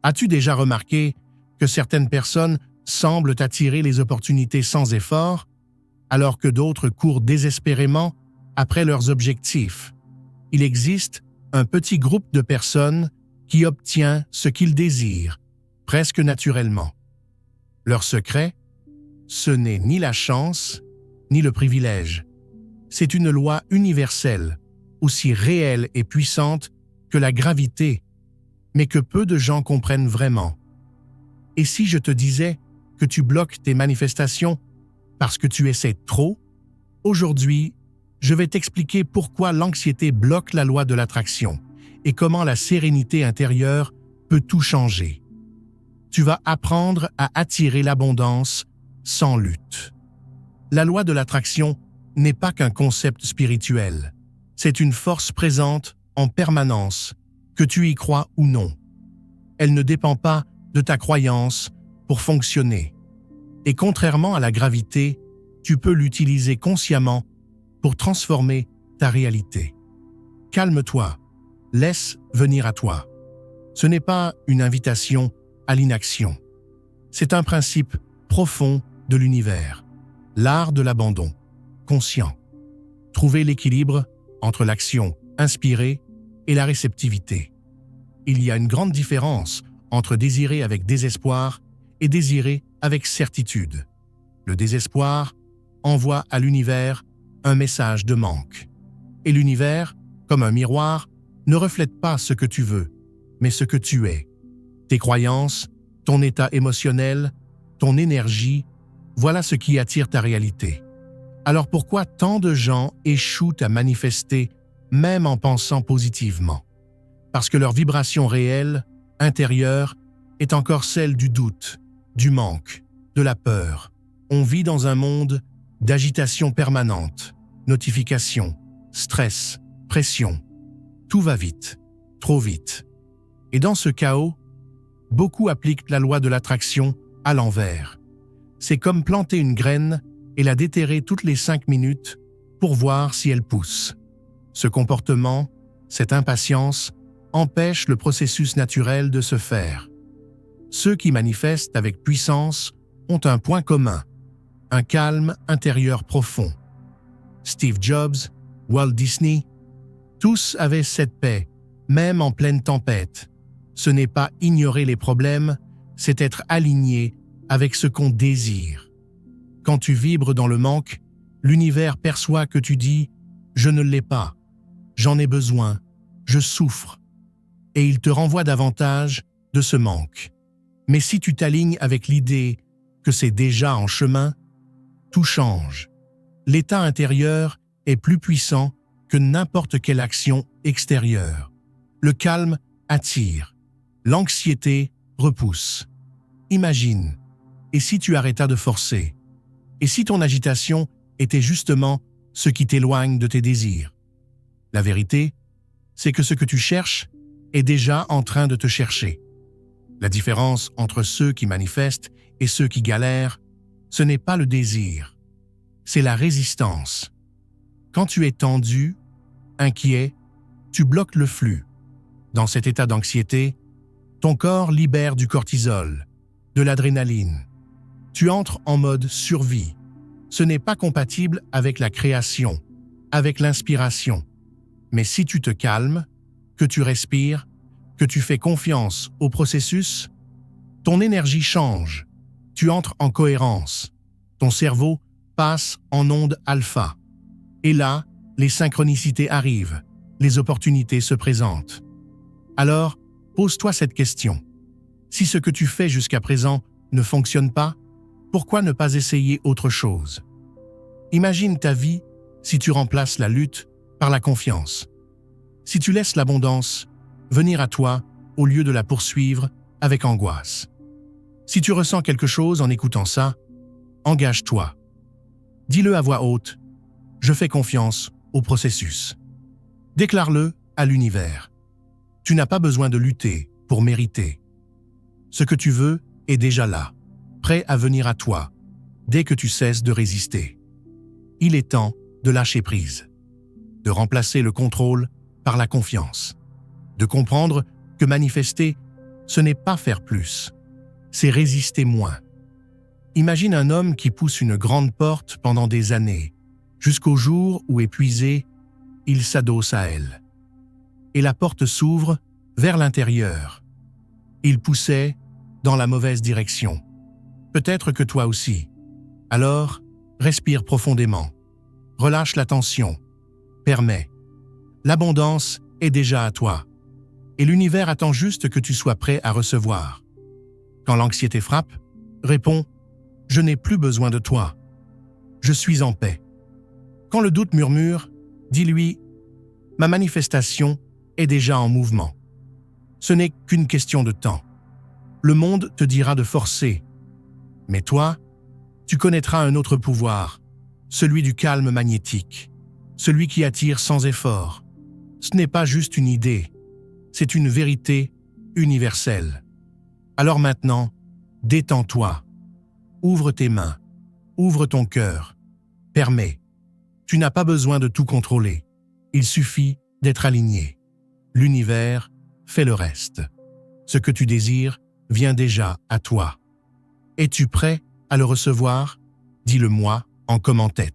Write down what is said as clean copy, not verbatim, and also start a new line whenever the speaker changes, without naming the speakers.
As-tu déjà remarqué que certaines personnes semblent attirer les opportunités sans effort, alors que d'autres courent désespérément après leurs objectifs? Il existe un petit groupe de personnes qui obtient ce qu'ils désirent, presque naturellement. Leur secret, ce n'est ni la chance, ni le privilège. C'est une loi universelle, aussi réelle et puissante que la gravité, mais que peu de gens comprennent vraiment. Et si je te disais que tu bloques tes manifestations parce que tu essaies trop, aujourd'hui, je vais t'expliquer pourquoi l'anxiété bloque la loi de l'attraction et comment la sérénité intérieure peut tout changer. Tu vas apprendre à attirer l'abondance sans lutte. La loi de l'attraction n'est pas qu'un concept spirituel. C'est une force présente en permanence, que tu y crois ou non. Elle ne dépend pas de ta croyance pour fonctionner. Et contrairement à la gravité, tu peux l'utiliser consciemment pour transformer ta réalité. Calme-toi, laisse venir à toi. Ce n'est pas une invitation à l'inaction. C'est un principe profond de l'univers, l'art de l'abandon, conscient. Trouver l'équilibre entre l'action inspirée et la réceptivité. Il y a une grande différence entre désirer avec désespoir et désirer avec certitude. Le désespoir envoie à l'univers un message de manque. Et l'univers, comme un miroir, ne reflète pas ce que tu veux, mais ce que tu es. Tes croyances, ton état émotionnel, ton énergie, voilà ce qui attire ta réalité. Alors pourquoi tant de gens échouent à manifester, même en pensant positivement? Parce que leur vibration réelle, intérieure, est encore celle du doute, du manque, de la peur. On vit dans un monde d'agitation permanente, notifications, stress, pression. Tout va vite, trop vite. Et dans ce chaos, beaucoup appliquent la loi de l'attraction à l'envers. C'est comme planter une graine et la déterrer toutes les 5 minutes pour voir si elle pousse. Ce comportement, cette impatience, empêche le processus naturel de se faire. Ceux qui manifestent avec puissance ont un point commun, un calme intérieur profond. Steve Jobs, Walt Disney, tous avaient cette paix, même en pleine tempête. Ce n'est pas ignorer les problèmes, c'est être aligné avec ce qu'on désire. Quand tu vibres dans le manque, l'univers perçoit que tu dis « je ne l'ai pas, j'en ai besoin, je souffre » et il te renvoie davantage de ce manque. Mais si tu t'alignes avec l'idée que c'est déjà en chemin, tout change. L'état intérieur est plus puissant que n'importe quelle action extérieure. Le calme attire, l'anxiété repousse. Imagine, et si tu arrêtas de forcer? Et si ton agitation était justement ce qui t'éloigne de tes désirs? La vérité, c'est que ce que tu cherches est déjà en train de te chercher. La différence entre ceux qui manifestent et ceux qui galèrent, ce n'est pas le désir, c'est la résistance. Quand tu es tendu, inquiet, tu bloques le flux. Dans cet état d'anxiété, ton corps libère du cortisol, de l'adrénaline. Tu entres en mode survie. Ce n'est pas compatible avec la création, avec l'inspiration. Mais si tu te calmes, que tu respires, que tu fais confiance au processus, ton énergie change. Tu entres en cohérence. Ton cerveau passe en onde alpha. Et là, les synchronicités arrivent, les opportunités se présentent. Alors, pose-toi cette question. Si ce que tu fais jusqu'à présent ne fonctionne pas, pourquoi ne pas essayer autre chose? Imagine ta vie si tu remplaces la lutte par la confiance. Si tu laisses l'abondance venir à toi au lieu de la poursuivre avec angoisse. Si tu ressens quelque chose en écoutant ça, engage-toi. Dis-le à voix haute. Je fais confiance au processus. Déclare-le à l'univers. Tu n'as pas besoin de lutter pour mériter. Ce que tu veux est déjà là, prêt à venir à toi, dès que tu cesses de résister. Il est temps de lâcher prise, de remplacer le contrôle par la confiance, de comprendre que manifester ce n'est pas faire plus, c'est résister moins. Imagine un homme qui pousse une grande porte pendant des années, jusqu'au jour où, épuisé, il s'adosse à elle. Et la porte s'ouvre vers l'intérieur. Il poussait dans la mauvaise direction. Peut-être que toi aussi. Alors, respire profondément. Relâche la tension. Permets. L'abondance est déjà à toi. Et l'univers attend juste que tu sois prêt à recevoir. Quand l'anxiété frappe, réponds « Je n'ai plus besoin de toi. Je suis en paix ». Quand le doute murmure, dis-lui « Ma manifestation est déjà en mouvement. Ce n'est qu'une question de temps. Le monde te dira de forcer. Mais toi, tu connaîtras un autre pouvoir, celui du calme magnétique, celui qui attire sans effort. Ce n'est pas juste une idée, c'est une vérité universelle. Alors maintenant, détends-toi. Ouvre tes mains, ouvre ton cœur. Permets. Tu n'as pas besoin de tout contrôler. Il suffit d'être aligné. L'univers fait le reste. Ce que tu désires vient déjà à toi. Es-tu prêt à le recevoir? Dis-le moi en commentaire.